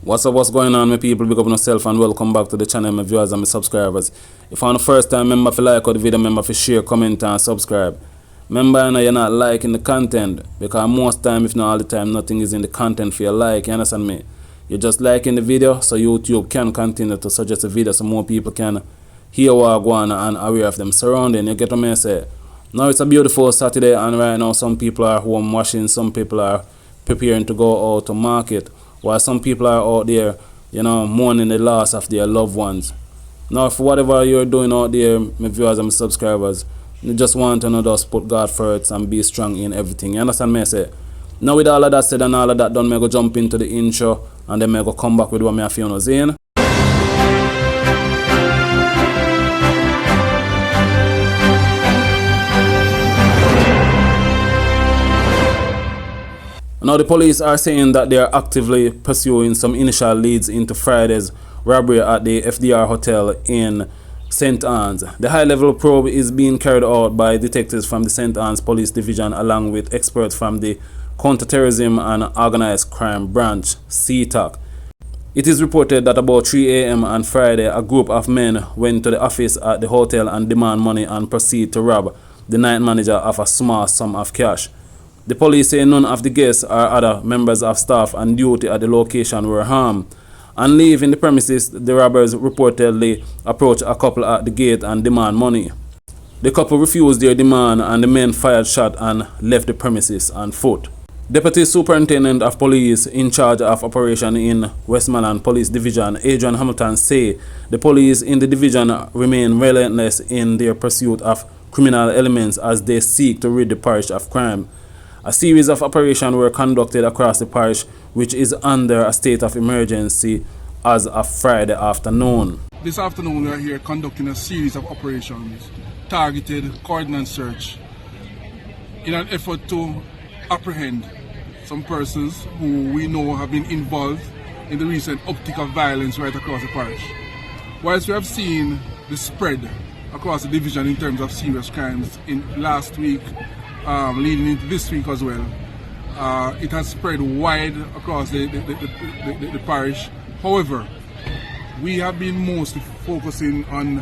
What's going on, my people? Big up on yourself and welcome back to the channel, my viewers and my subscribers. If you're on the first time, remember to like the video, remember to share, comment and subscribe. Remember, I know you're not liking the content because most time, if not all the time, nothing is in the content for your like, you understand me? You're just liking the video so YouTube can continue to suggest a video so more people can hear what going on and aware of them surrounding. You get what I say? Now it's a beautiful Saturday and right now some people are home washing, some people are preparing to go out to market, while some people are out there, mourning the loss of their loved ones. Now, for whatever you're doing out there, my viewers and my subscribers, you just want to just put God first and be strong in everything. You understand me? I say? Now, with all of that said and all of that done, I go jump into the intro and then I go come back with what I feel saying. Now the police are saying that they are actively pursuing some initial leads into Friday's robbery at the FDR Hotel in St. Anne's. The high-level probe is being carried out by detectives from the St. Anne's Police Division along with experts from the Counter-Terrorism and Organised Crime Branch, C-TOC. It is reported that about 3 a.m. on Friday, a group of men went to the office at the hotel and demand money and proceed to rob the night manager of a small sum of cash. The police say none of the guests or other members of staff on duty at the location were harmed. On leaving the premises, the robbers reportedly approached a couple at the gate and demand money. The couple refused their demand and the men fired shots and left the premises on foot. Deputy Superintendent of Police in charge of operation in Westmoreland Police Division, Adrian Hamilton, say the police in the division remain relentless in their pursuit of criminal elements as they seek to rid the parish of crime. A series of operations were conducted across the parish, which is under a state of emergency as of Friday afternoon. This afternoon we are here conducting a series of operations, targeted coordinate search, in an effort to apprehend some persons who we know have been involved in the recent uptick of violence right across the parish. Whilst we have seen the spread across the division in terms of serious crimes in last week, leading into this week as well, it has spread wide across the parish. However, we have been mostly focusing on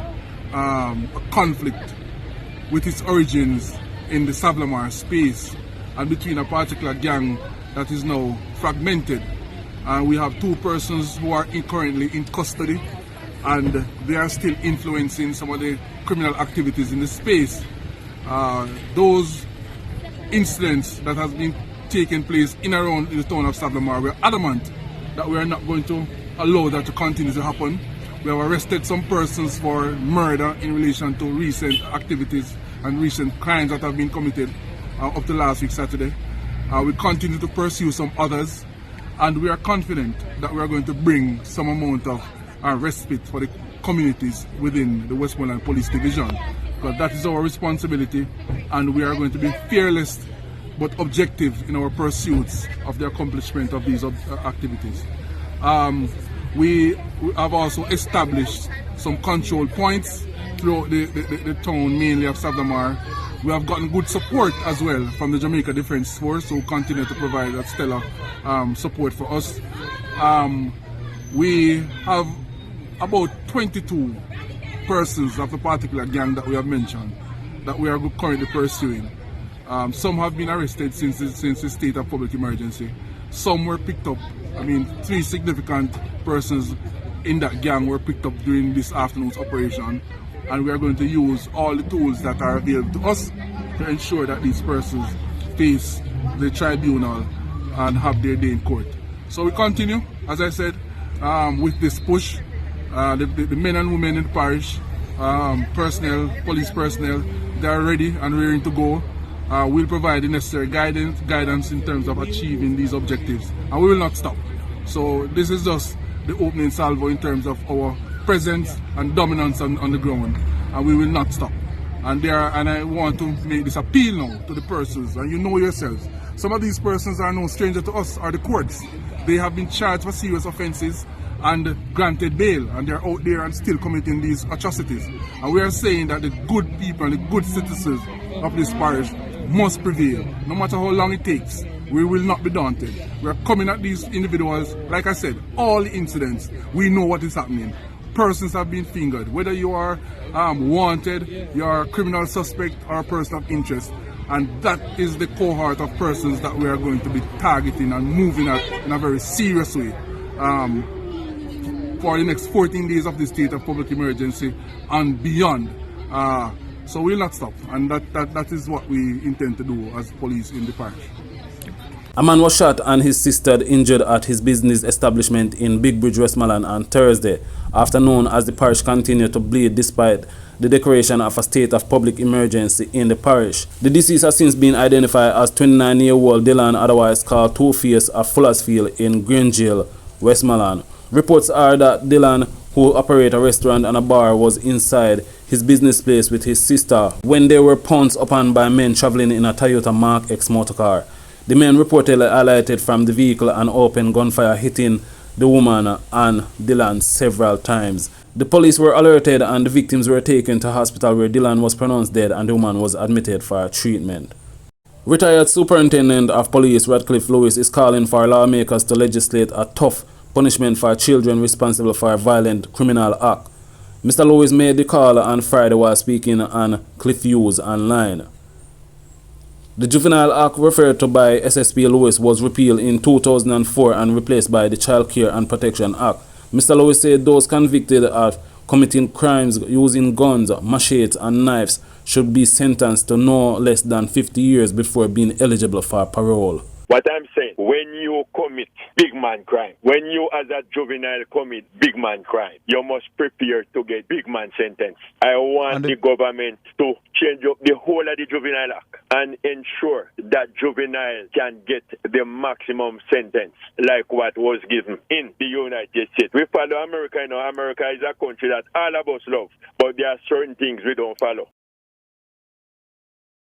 a conflict with its origins in the Savlamar space and between a particular gang that is now fragmented. We have two persons who are currently in custody and they are still influencing some of the criminal activities in the space. Those incidents that has been taking place in around the town of Savlamar, we are adamant that we are not going to allow that to continue to happen. We have arrested some persons for murder in relation to recent activities and recent crimes that have been committed up to last week Saturday. We continue to pursue some others and we are confident that we are going to bring some amount of respite for the communities within the Westmoreland Police Division. Because that is our responsibility and we are going to be fearless but objective in our pursuits of the accomplishment of these activities. We have also established some control points throughout the town, mainly of Savlamar. We have gotten good support as well from the Jamaica Defence Force, who continue to provide that stellar support for us. We have about 22 persons of the particular gang that we have mentioned that we are currently pursuing. Some have been arrested since the state of public emergency. Some were picked up. 3 significant persons in that gang were picked up during this afternoon's operation, and we are going to use all the tools that are available to us to ensure that these persons face the tribunal and have their day in court. So we continue, as I said, with this push. The men and women in the parish, personnel, police personnel, they are ready and ready to go. We'll provide the necessary guidance in terms of achieving these objectives, and we will not stop. So this is just the opening salvo in terms of our presence and dominance on the ground, and we will not stop. And I want to make this appeal now to the persons, and you know yourselves, some of these persons are no stranger to us or the courts. They have been charged for serious offences and granted bail, and they're out there and still committing these atrocities. And we are saying that the good people and the good citizens of this parish must prevail, no matter how long it takes. we will not be daunted. We are coming at these individuals, like I said, all the incidents, we know what is happening. Persons have been fingered, whether you are wanted, you are a criminal suspect or a person of interest. And that is the cohort of persons that we are going to be targeting and moving at in a very serious way for the next 14 days of the state of public emergency and beyond. So we'll not stop, and that is what we intend to do as police in the parish. A man was shot and his sister injured at his business establishment in Big Bridge, Westmoreland on Thursday afternoon as the parish continued to bleed despite the declaration of a state of public emergency in the parish. The deceased has since been identified as 29-year-old Dylan, otherwise called Two-Face, of Fullersfield in Grangeville, Westmoreland. Reports are that Dylan, who operated a restaurant and a bar, was inside his business place with his sister when they were pounced upon by men traveling in a Toyota Mark X motorcar. The men reportedly alighted from the vehicle and opened gunfire, hitting the woman and Dylan several times. The police were alerted and the victims were taken to hospital where Dylan was pronounced dead and the woman was admitted for treatment. Retired Superintendent of Police Radcliffe Lewis is calling for lawmakers to legislate a tough punishment for children responsible for a violent criminal act. Mr. Lewis made the call on Friday while speaking on Cliff Hughes Online. The Juvenile Act referred to by SSP Lewis was repealed in 2004 and replaced by the Child Care and Protection Act. Mr. Lewis said those convicted of committing crimes using guns, machetes and knives should be sentenced to no less than 50 years before being eligible for parole. What I'm saying, when you commit big man crime, when you as a juvenile commit big man crime, you must prepare to get big man sentence. I want the government to change up the whole of the Juvenile Act and ensure that juvenile can get the maximum sentence like what was given in the United States. We follow America, America is a country that all of us love, but there are certain things we don't follow.